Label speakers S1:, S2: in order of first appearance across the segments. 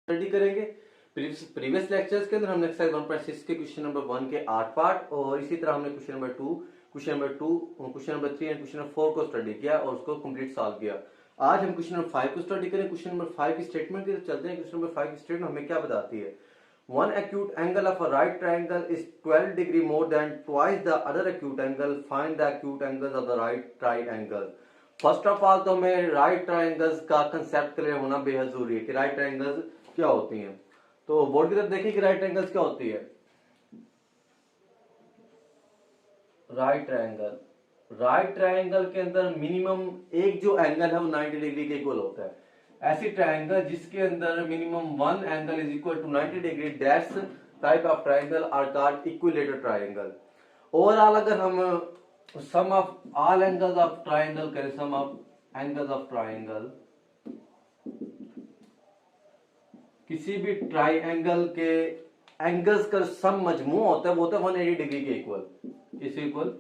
S1: Study करेंगे। Previous lectures के अंदर हमने एक्सरसाइज 1.6 के क्वेश्चन नंबर 1 के 8 पार्ट और इसी तरह हमने question number 2, question number 3 and question number 4 को स्टडी किया और उसको कंप्लीट सॉल्व किया। आज हम क्वेश्चन नंबर 5 को स्टडी करें। क्वेश्चन नंबर 5 की स्टेटमेंट की तरफ चलते हैं। क्वेश्चन नंबर 5 की स्टेटमेंट हमें क्या बताती है? One acute angle of a right triangle is 12 degree more than twice the other acute angle. Find the acute angles of the right triangle. First of all तो हमें राइट ट्राइंगल्स का concept clear होना बेहद जरूरी है कि right triangles क्या होती हैं। तो बोर्ड की तरफ देखिए कि राइट ट्राइंगल्स क्या होती है। राइट ट्राइंगल के अंदर मिनिमम एक जो एंगल है वो 90 डिग्री के इक्वल होता है। ऐसी ट्राइंगल जिसके अंदर minimum one angle is equal to 90 डिग्री, that's type of triangle are called equilateral triangle. Overall अगर हम sum of all angles of triangle करें, sum of angles of triangle, किसी भी ट्राइंगल के एंगल्स का सम मजमू होता है वो होता है 180 डिग्री के इक्वल। इस इक्वल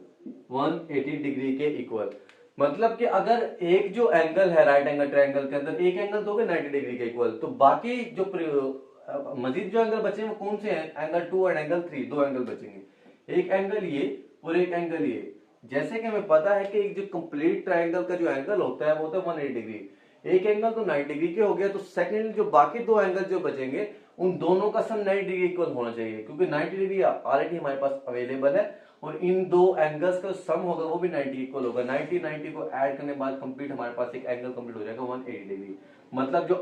S1: 180 डिग्री के इक्वल मतलब कि अगर एक जो एंगल है राइट एंगल ट्रायंगल के अंदर, एक एंगल दोगे 90 डिग्री के इक्वल, तो बाकी जो मजीद जो एंगल बचे वो कौन से हैं? एंगल 2 और एंगल 3, दो एंगल बचेंगे, एक एंगल ये और एक एंगल ये। जैसे कि हमें पता है कि एक जो कंप्लीट ट्रायंगल का जो एंगल होता है वो होता है 180 डिग्री। एक एंगल तो 90 डिग्री के हो गया, तो सेकंड जो बाकी दो एंगल जो बचेंगे उन दोनों का सम 90 डिग्री इक्वल होना चाहिए, क्योंकि 90 डिग्री ऑलरेडी हमारे पास अवेलेबल है और इन दो एंगल्स का सम होगा वो भी 90 इक्वल होगा। 90 को ऐड करने के बाद कंप्लीट हमारे पास एक एंगल कंप्लीट हो जाएगा 180 डिग्री। मतलब जो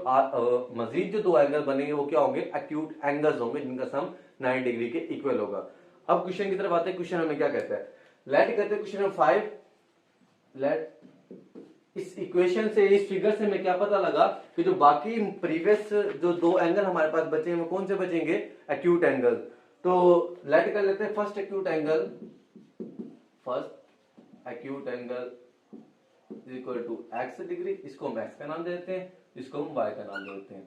S1: मजीद जो दो एंगल बनेंगे वो क्या होंगे? एक्यूट एंगल्स होंगे जिनका सम 90 डिग्री के इक्वल होगा। अब क्वेश्चन की तरफ आते हैं। क्वेश्चन हमें क्या कहता है? लेट कहते हैं क्वेश्चन नंबर 5। लेट इस इक्वेशन से, इस फिगर से हमें क्या पता लगा कि जो बाकी प्रीवियस जो दो एंगल हमारे पास बचे हैं वो कौन से बचेंगे? Acute angle. तो लेट कर लेते हैं first acute angle is equal to x degree, इसको हम एक्स का नाम देते हैं, इसको हम वाई का नाम देते हैं।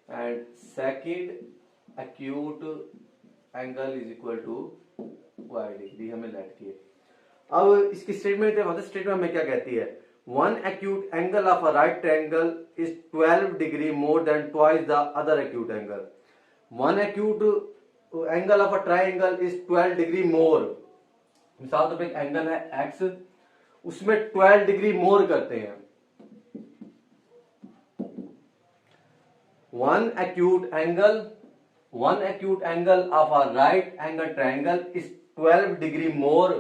S1: And second acute angle is equal to y degree हमने लेट किए। अब इसकी स्टेटमेंट हमें क्या कहती है? One acute angle of a right triangle is 12 degree more than twice the other acute angle. One acute angle of a triangle is 12 degree more. मिसाल तो एक एंगल है x, उसमें 12 डिग्री मोर करते हैं। One acute angle of a right angle triangle is 12 degree more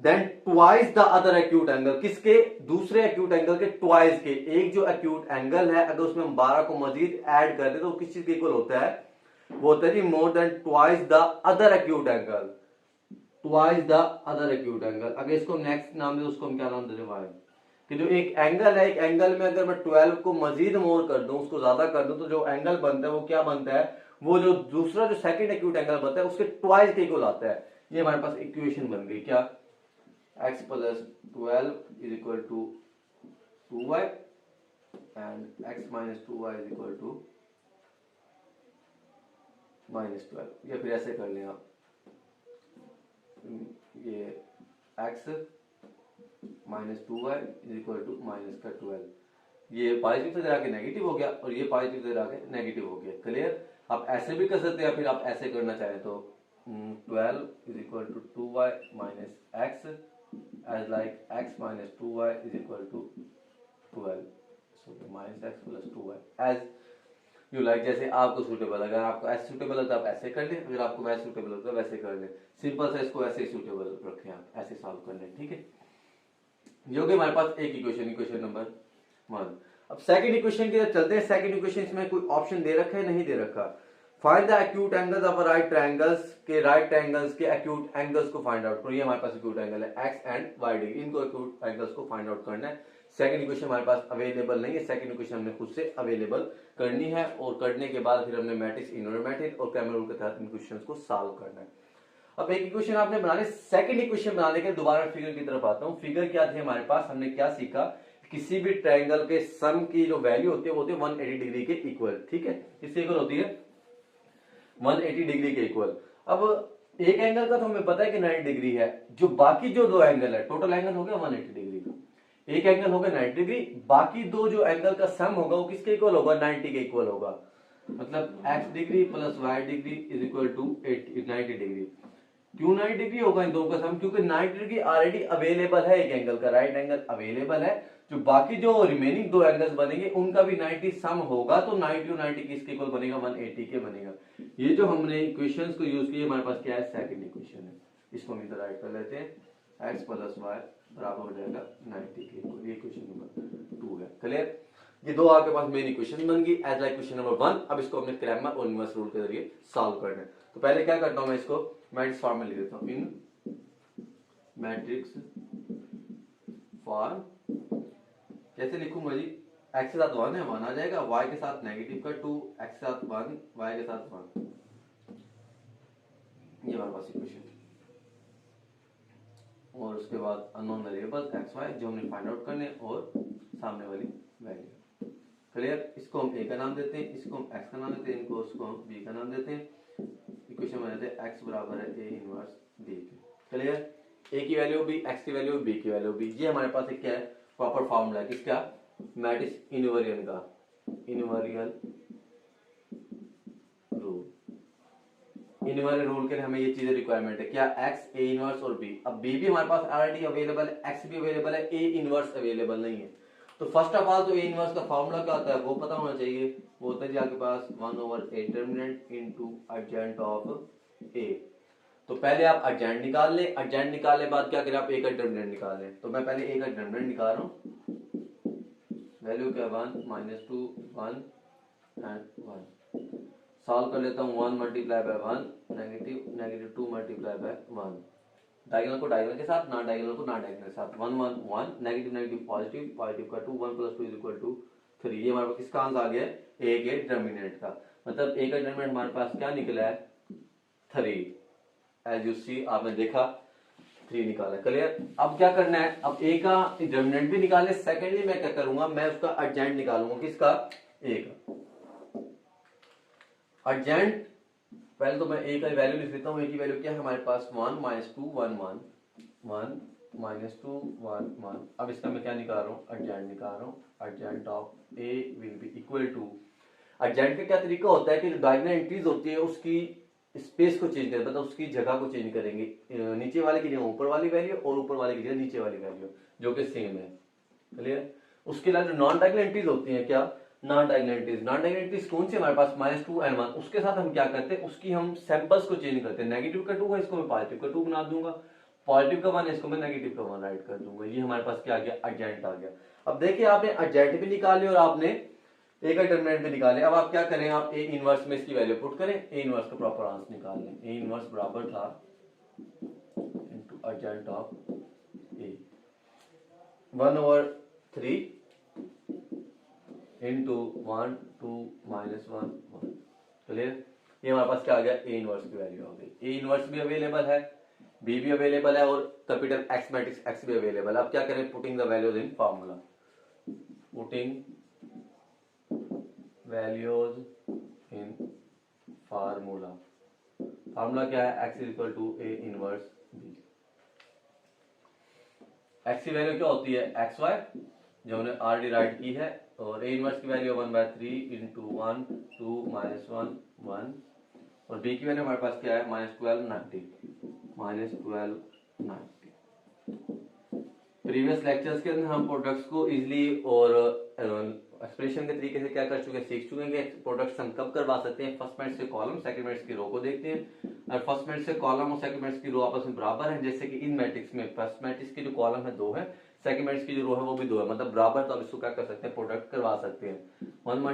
S1: then twice the other acute angle. किसके? दूसरे acute angle के ट्वाइस के। एक जो एक्यूट एंगल है अगर उसमें हम 12 को मजीद ऐड कर दे तो किस चीज के इक्वल होता है? वो होता है जी more than twice the other acute angle. Twice the other acute angle. अगर इसको नेक्स्ट नाम दे उसको हम क्या नाम देते हैं? कि जो एक एंगल है, एक एंगल में अगर मैं 12 को मजीद मोर कर दूं, उसको ज्यादा कर दूं, तो जो एंगल बनता है वो क्या बनता है? वो जो दूसरा जो सेकंड एक्यूट एंगल बनता है उसके ट्वाइस के इक्वल आता है। ये हमारे पास इक्वेशन बन गई क्या? x plus 12 is equal to 2y and x minus 2y is equal to minus 12। या फिर ऐसे कर लें आप, ये x minus 2y is equal to minus का 12, ये पॉजिटिव से जाके नेगेटिव हो गया और ये पॉजिटिव से जाके नेगेटिव हो गया। क्लियर? आप ऐसे भी कर सकते हैं, फिर आप ऐसे करना चाहें तो 12 is equal to 2y minus x as like x minus 2y is equal to 12, so minus x plus 2y as you like। जैसे आपको सूटेबल, अगर आपको ऐसे सूटेबल है तो आप ऐसे कर लें, अगर आपको वैसे सूटेबल है तो वैसे कर लें। सिंपल से इसको ऐसे सूटेबल रखें, आप ऐसे सॉल्व कर लें। ठीक है, ये हो गया हमारे पास एक इक्वेशन नंबर 1। अब सेकंड इक्वेशन की तरफ चलते हैं। सेकंड इक्वेशन में कोई ऑप्शन दे रखा है, नहीं दे रखा। Find the acute angles of right triangles के राइट ट्रायंगल्स के एक्यूट एंगल्स को फाइंड आउट करो। ये हमारे पास एक्यूट एंगल है x एंड y डिग्री, इनको एक्यूट एंगल्स को फाइंड आउट करना है। सेकंड इक्वेशन हमारे पास अवेलेबल नहीं है, सेकंड इक्वेशन हमने खुद से अवेलेबल करनी है और करने के बाद फिर हमने मैट्रिक्स इनवर्मेटिक और कैमरा रूल के तहत इन क्वेश्चंस को सॉल्व करना है। अब एक इक्वेशन आपने बनाने, सेकंड इक्वेशन बनाने के दोबारा फिगर की तरफ आता हूं। फिगर क्या थी हमारे पास? हमने क्या सीखा? किसी भी ट्रायंगल के सम की जो वैल्यू होती है वो होती है 180 डिग्री के इक्वल। ठीक है, इससे इक्वल होती है 180 डिग्री के इक्वल। अब एक एंगल का तो हमें पता है कि 90 डिग्री है, जो बाकी जो दो एंगल है, टोटल एंगल हो गया 180 डिग्री। एक एंगल होगा 90 डिग्री, बाकी दो जो एंगल का सम होगा वो किसके इक्वल होगा, 90 के इक्वल होगा। मतलब x degree plus y degree is equal to 90 degree. क्यों 90 डिग्री होगा इन दोनों का सम, क्योंकि 90 डिग्री ऑलरेडी अवेलेबल है, एक एंगल का राइट एंगल अवेलेबल है, जो बाकी जो रिमेनिंग दो एंगल्स बनेंगे उनका भी 90 सम होगा, तो 90 और 90 किसके इक्वल बनेगा, 180 के बनेगा। ये जो हमने इक्वेशंस को यूज किए हमारे पास क्या है, सेकंड इक्वेशन है, इसको हम इधर राइट कर लेते हैं, x प्लस वाई बराबर हो जाएगा 90 के इक्वल। ये इक्वेशन नंबर 2 है, क्लियर। ये दो आपके पास मेन इक्वेशन बन गई एज लाइक क्वेश्चन नंबर 1। अब इसको हमने क्रैमर और इनवर्स रूल के जरिए सॉल्व करना है। तो पहले क्या करता हूं मैं, इसको मैट्रिक्स फॉर्म में लिख देता हूं, इन मैट्रिक्स फॉर्म कैसे लिखूंगा जी, x के साथ 1 है 1 आ जाएगा, y के साथ नेगेटिव का 2, x के साथ 1, y के साथ 1। ये हमारे पास इक्वेशन, और उसके बाद अननोन वेरिएबल्स एक्स वाई जो हमने फाइंड आउट करने, और सामने वाली वैल्यू, क्लियर। इसको हम a का नाम देते हैं, इसको हम x का नाम देते हैं, इनको उसको हम b का नाम देते हैं। इक्वेशन में देते हैं x बराबर है a इनवर्स b के, क्लियर। a की वैल्यू b, x की वैल्यू b की वैल्यू b। ये हमारे पास एक क्या है, प्रॉपर फार्मूला है किसका, मैट्रिक्स इनवेरियन का, इनवेरियन रूल। इनवर्स रूल के लिए हमें ये चीजें रिक्वायरमेंट है, क्या, x a इनवर्स और b। अब b भी हमारे पास ऑलरेडी अवेलेबल है, x भी अवेलेबल है, a इनवर्स अवेलेबल नहीं है। तो फर्स्ट ऑफ ऑल तो a इनवर्स का फार्मूला क्या होता है वो पता होना चाहिए। वो होता है जी आपके पास 1/a determinant into एडजेंट of a। तो पहले आप एडजेंट निकाल लें, एडजेंट निकालने के बाद क्या करें, आप a का डिटरमिनेंट निकाल लें। तो मैं पहले a का डिटरमिनेंट निकाल रहा हूं, वैल्यू क्या 1 -2 1 एंड 1। सॉल्व कर लेता हूँ, 1 multiply by 1 negative, negative 2 multiply by 1, diagonal को डायगोनल के साथ, ना डायगोनल को ना डायगोनल के साथ, 1 1 1, नेगेटिव नेगेटिव पॉजिटिव, पॉजिटिव का 2, 1 + 2 = 3। ये हमारे पास किसका आंसर आ गया है, a के डिटरमिनेंट का। मतलब a का डिटरमिनेंट हमारे पास क्या निकला है, 3। एज यू सी, आपने देखा 3 निकाला, क्लियर। अब क्या करना है, अब a का डिटरमिनेंट भी निकाले, सेकेंडली मैं क्या करूंगा, मैं उसका एडजेंट निकालूंगा, किसका, a का एडजेंट। पहले तो मैं a का वैल्यू लिख देता हूँ, a की वैल्यू क्या है हमारे पास, 1 -2 1 1 1 -2 1 1। अब इसका मैं क्या निकाल रहा हूँ, एडजेंट निकाल रहा हूँ, adjoint of a will be equal to. Adjoint का क्या तरीका होता है कि जो डायगोनल एंट्रीज होती है उसकी स्पेस को चेंज करें, मतलब उसकी जगह को चेंज करेंगे, नीचे वाले की जगह ऊपर वाली वैल्यू और ऊपर वाले की जगह नीचे वाली वैल्यू, जो कि सेम है, क्लियर। उसके अलावा जो नॉन डायगोनल एंट्रीज होती हैं, क्या, non diagonal entries. Non diagonal entries कौन सी, हमारे पास -2 and 1। उसके साथ हम क्या करते हैं, उसकी हम सैंपल्स को चेंज करते हैं। नेगेटिव का 2 है, इसको मैं पॉजिटिव का 2 बना दूंगा, पॉजिटिव का 1 है, इसको मैं नेगेटिव का 1 राइट कर दूंगा। ये हमारे पास क्या आ गया, एडजेंट आ गया। अब देखिए आपने एडजेंट भी निकाले और आपने a का डिटरमिनेंट भी निकाले। अब आप क्या करें, आप a इनवर्स में इसकी वैल्यू पुट करें, a इनवर्स का प्रॉपर आंसर निकाल लें। a इनवर्स बराबर था into एडजेंट of a, 1/3 into 1 2 -1 1, clear. ये हमारे पास क्या आ गया, a इनवर्स की वैल्यू आ गई। a इनवर्स भी अवेलेबल है, b भी अवेलेबल है, और कैपिटल x मैट्रिक्स x भी अवेलेबल है। अब क्या करें, putting the values in formula, putting values in formula. Formula क्या है, x = a inverse b। x की वैल्यू क्या होती है, xy, जो हमने ऑलरेडी राइट की है, और a इनवर्स की वैल्यू 1/3 इनटू 1 2 -1 1, और b की वैल्यू हमारे पास क्या है, -12 90, -12 90। प्रीवियस लेक्चर्स के अंदर हम प्रोडक्ट्स को इजीली और एक्सप्रेशन के तरीके से क्या कर चुके हैं, सीख चुके हैं कि प्रोडक्ट्स हम कब करवा सकते हैं। फर्स्ट मैट्रिक्स से कॉलम, सेकंड मैट्रिक्स की रो को देखते हैं, और फर्स्ट मैट्रिक्स से कॉलम और सेकंड मैट्रिक्स की रो आपस में बराबर है। जैसे कि इन मैट्रिक्स में फर्स्ट मैट्रिक्स की जो कॉलम है 2 है, सेकंड मैट्रिक्स की जो रो है वो भी 2 है, मतलब बराबर। तो आप इसको क्या कर सकते हैं, प्रोडक्ट करवा सकते हैं। 1 ×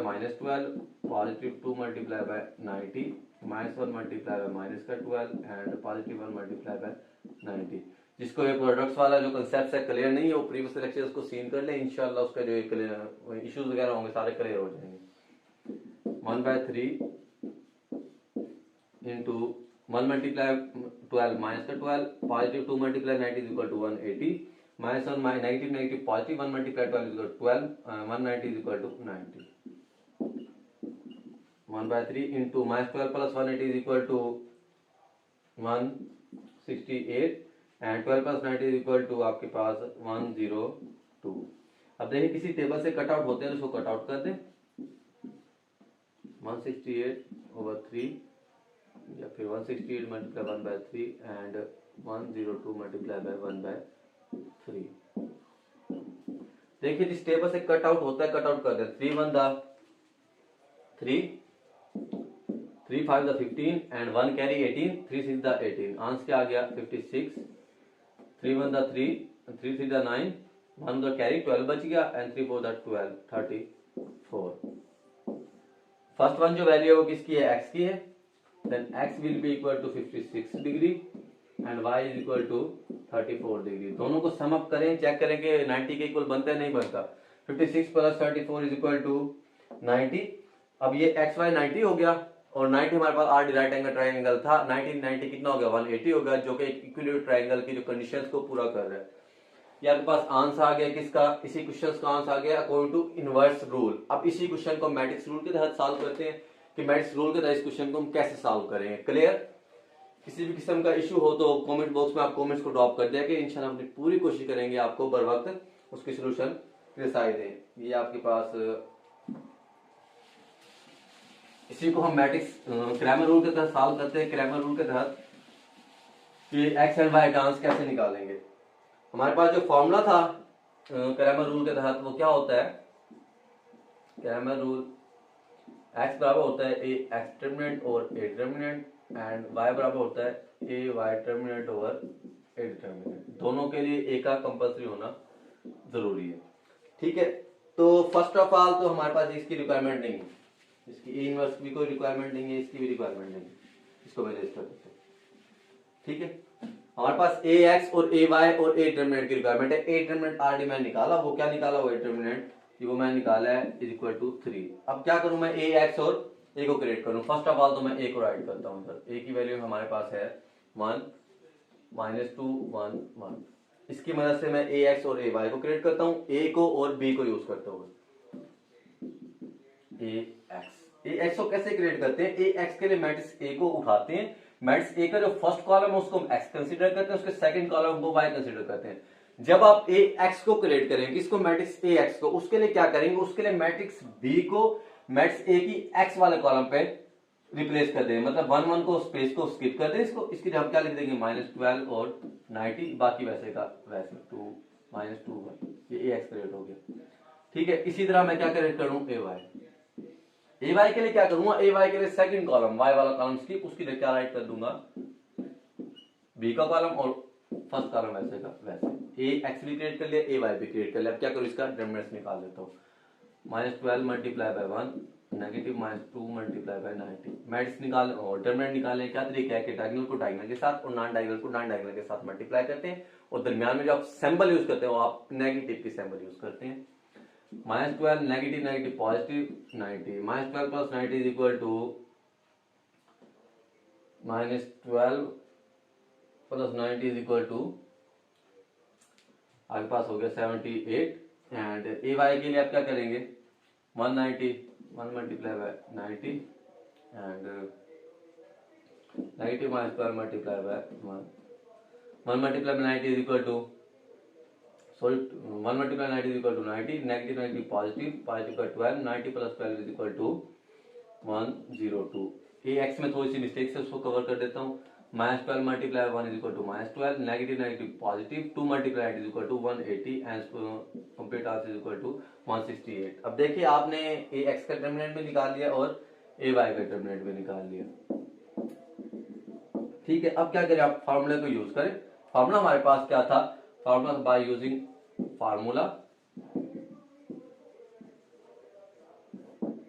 S1: -12 पॉजिटिव 2 × 90 -1 × -12 एंड पॉजिटिव 1 × 90। जिसको ये प्रोडक्ट्स वाला जो कंसेप्ट है क्लियर नहीं है, वो प्रीवियस लेक्चर्स को सीन कर ले, इंशाल्लाह उसका जो इश्यूज वगैरह होंगे सारे क्लियर हो जाएंगे। 1/3 into 1 × 12 -12 positive 2 × 90 = 180 -1 negative negative positive 1 × 12 = 12 190 = 90। 1/3 into -12 + 180 = 168 and 12 + 90 = आपके पास 109। 2। अब देखिए किसी टेबल से कट आउट होते हैं तो उसको कट आउट कर दें, 168/3 या फिर 168 मल्टीप्लाई 1/3 एंड 102 मल्टीप्लाई बाय 1/3। देखिए जिस टेबल से कट आउट होता है कट आउट कर दें, 3 1 दा 3, 3 5 दा 15 एंड 1 कैरी 18, 3 6 दा 18, आंसर क्या आ गया 56, 3 1 दा 3, 3 3 दा 9, 1 का कैरी 12 बच गया एंड 3 4 दा 12, 34। फर्स्ट वन जो वैल्यू है वो किसकी है, x की है, then x will be equal to 56 degree and y is equal to 34 degree. दोनों को सम अप करें, चेक करें कि 90 के इक्वल बनता है नहीं बनता। 56 प्लस 34 इज इक्वल टू 90। अब ये एक्स वाई 90 हो गया और 90 हमारे पास आर राइट एंगल ट्राइंगल था, 90 कितना हो गया 180 हो गया, जो कि इक्विलेटरल ट्राइंगल की जो कंडीशंस को पूरा कर रहा है। ये आपके पास आंसर आ गया किसका, इसी क्वेश्चन का आंसर आ गया अकॉर्डिंग टू इनवर्स रूल। अब इसी क्वेश्चन को मैट्रिक्स रूल के तहत सॉल्व करते हैं कि मैट्रिक्स रूल के तहत इस क्वेश्चन को हम कैसे सॉल्व करेंगे। क्लियर? किसी भी किस्म का इशू हो तो कमेंट बॉक्स में आप कमेंट्स को ड्रॉप कर दिया कि इंशाल्लाह अपनी पूरी कोशिश करेंगे आपको बर वक्त उसकी सोल्यूशन दिखाई दें। ये आपके पास इसी को हम मैट्रिक्स क्रैमर रूल के तहत सॉल्व करते हैं। क्रैमर रूल के तहत कि एक्स एंड वाई का आंसर कैसे निकालेंगे। हमारे पास जो फॉर्मूला था क्रैमर रूल के तहत वो क्या होता है, क्रैमर रूल x बराबर होता है ए एक्स डिटरमिनेंट और ए डिटरमिनेंट एंड y बराबर होता है ए Y determinant over A determinant. दोनों के लिए ए का कंपल्सरी होना जरूरी है। ठीक है, तो फर्स्ट ऑफ ऑल तो हमारे पास इसकी रिक्वायरमेंट नहीं है, इसकी ए इनवर्स भी कोई रिक्वायरमेंट नहीं है, इसकी भी रिक्वायरमेंट नहीं है, इसको मैं रेस्ट कर देता हूं। ठीक है, हमारे पास ए एक्स और ए वाई और ए डिटरमिनेंट की रिक्वायरमेंट है। ए डिटरमिनेंट ऑलरेडी मैंने निकाला, वो क्या निकाला, वो डिटरमिनेंट वो मैंने निकाला है इज इक्वल टू 3। अब क्या करूं मैं, ए एक्स और ए को क्रिएट करूं। फर्स्ट ऑफ ऑल तो मैं ए को राइट करता हूं इधर। ए की वैल्यू हमारे पास है 1 -2 1 1। इसकी मदद से मैं ए एक्स और ए वाई को क्रिएट करता हूं, ए को और बी को यूज करता हूं। ए एक्स को कैसे क्रिएट करते हैं, ए एक्स के लिए मैट्रिक्स ए को उठाते हैं, मैट्रिक्स ए का जो फर्स्ट कॉलम है उसको हम एक्स कंसीडर करते हैं, उसके सेकंड कॉलम को वाई कंसीडर करते हैं। जब आप ए एक्स को क्रिएट करेंगे, किसको, मैट्रिक्स ए एक्स को, उसके लिए क्या करेंगे, उसके लिए मैट्रिक्स बी को मैट्रिक्स ए की एक्स वाले कॉलम पे रिप्लेस कर देंगे, मतलब 1 1 को स्पेस को स्किप कर दें इसको, इसके लिए हम क्या लिख देंगे -12 और 90, बाकी वैसे का वैसे 2 -2 ये ए एक्स क्रिएट हो गया। ठीक है, इसी तरह मैं क्या क्रिएट करूं, ए वाई। ए वाई के लिए क्या करूंगा, ए वाई के लिए सेकंड कॉलम वाई वाला कॉलम स्किप, उसके लिए क्या राइट कर दूंगा, बी का कॉलम और फर्स्ट कॉलम वैसे का वैसे। ए एक्स भी क्रिएट कर लिया, ए वाई भी क्रिएट कर लिया। अब क्या करूं, इसका डिटरमिनेंट निकाल देता हूं, -12 multiply by 1 negative -2 multiply by 90। Matrix निकाल और डिटरमिनेंट निकालने क्या तरीका है कि डायगोनल को डायगोनल के साथ और नॉन डायगोनल को नॉन डायगोनल के साथ मल्टीप्लाई करते हैं और दरमियान में जो आप सिंबल यूज करते हैं वो आप नेगेटिव की सिंबल यूज करते हैं। -12 negative negative positive 90, -12 plus 90 is equal to -12 plus 90 is equal to आपके पास हो गया 78। एंड ए वाई के लिए आप क्या करेंगे, 190 1 multiply by 90 and negative -12 multiply by 1 multiply by 90 is equal to 1 multiply 90 is equal to 90, negative negative positive positive का 12, 90 plus 12 is equal to 102। A x में थोड़ी सी मिस्टेक से उसको कवर कर देता हूँ, -12 multiply 1 is equal to -12, negative negative positive 2 multiply 8 is equal to 180 and complete answer is equal to 168। अब देखिए आपने ए एक्स का डिटरमिनेंट भी निकाल लिया और ए वाई का डिटरमिनेंट भी निकाल लिया। ठीक है, अब क्या करें, आप फार्मूले को यूज करें। फार्मूला हमारे पास क्या था, फार्मूला बाय यूजिंग फार्मूला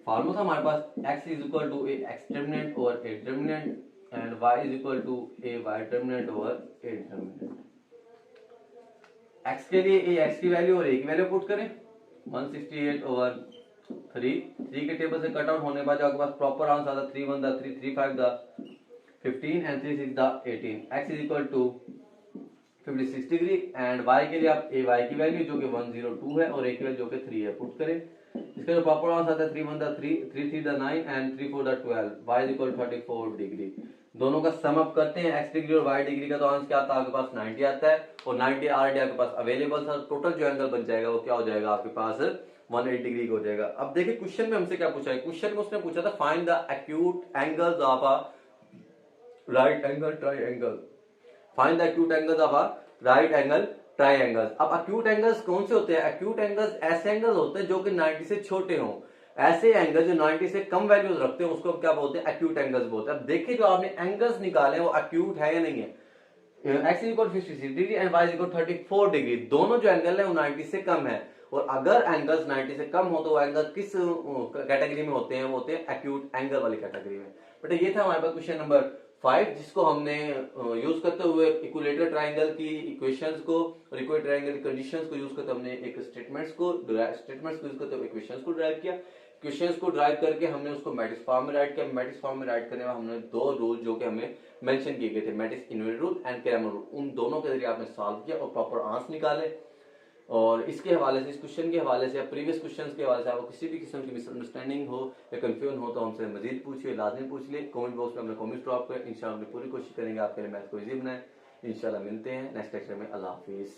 S1: था हमारे पास x is equal to A X determinant और A determinant and y is equal to A Y determinant over A determinant. x के लिए ए एक्स की वैल्यू और ए की वैल्यू पुट करें, 168 ओवर 3 के टेबल से कट आउट होने के बाद आपके पास प्रॉपर आंसर आता 3 1 दा 3 3 5 दा 15 एंड 3 6 दा 18। x is equal to 56 degree and y के लिए आप ए वाई की वैल्यू जो कि 102 है और ए की वैल्यू जो कि 3 है पुट करें। इसका जो प्रॉपर आंसर आता है 3 1 दा 3 3 3 दा 9 एंड 3 4 दा 12, y इज इक्वल 34 डिग्री। दोनों का सम अप करते हैं, x डिग्री और y डिग्री का, तो आंसर क्या आता है आपके पास 90 आता है, और 90 ऑलरेडी आपके पास अवेलेबल था। टोटल जो एंगल बन जाएगा वो क्या हो जाएगा आपके पास 180 डिग्री का हो जाएगा। अब देखिए क्वेश्चन में हमसे क्या पूछा है, क्वेश्चन में उसने पूछा था find the acute angles of a right angle triangle, find the acute angles of a right angle triangles. अब एक्यूट एंगल्स कौन से होते हैं, एक्यूट एंगल्स ऐसे एंगल्स होते हैं जो कि 90 से छोटे हों, ऐसे एंगल जो 90 से कम वैल्यूज रखते हैं उसको क्या बोलते हैं, एक्यूट एंगल्स बोलते हैं। अब देखिए जो आपने एंगल्स निकाले वो एक्यूट है या नहीं है, x equal 56 degree and y equal 34 degree, दोनों जो एंगल है वो 90 से कम है, और अगर एंगल्स 90 से कम हो तो वो एंगल किस कैटेगरी में होते हैं, वो होते हैं एक्यूट एंगल वाली कैटेगरी में। बेटा ये था हमारे पास क्वेश्चन नंबर 5, जिसको हमने यूज करते हुए इक्विलेटरल ट्राइंगल की इक्वेशंस को और इक्विलेटरल ट्राइंगल की कंडीशंस को यूज करते हमने एक स्टेटमेंट्स को यूज करते हुए इक्वेशंस को ड्राइव किया। क्वेश्चंस को ड्राइव करके हमने उसको मैट्रिक्स फॉर्म में राइट किया। मैट्रिक्स फॉर्म में राइट करने में हमने दो रूल जो कि हमें मेंशन किए गए थे, matrix inverse rule and Cramer rule, उन दोनों के जरिए आपने सॉल्व किया और प्रॉपर आंसर निकाले। और इसके हवाले से, इस क्वेश्चन के हवाले से या प्रीवियस क्वेश्चंस के हवाले से आपको किसी भी किस्म की मिसअंडरस्टैंडिंग हो या कंफ्यूजन हो तो हमसे मजीद पूछिए, लाजमी पूछ लिए। कमेंट बॉक्स में अपने कमेंट्स ड्रॉप करें, इंशाल्लाह हम पूरी कोशिश करेंगे आपके लिए मैथ को इजी बनाएं। इंशाल्लाह मिलते हैं नेक्स्ट लेक्चर में। अल्लाह हाफिज।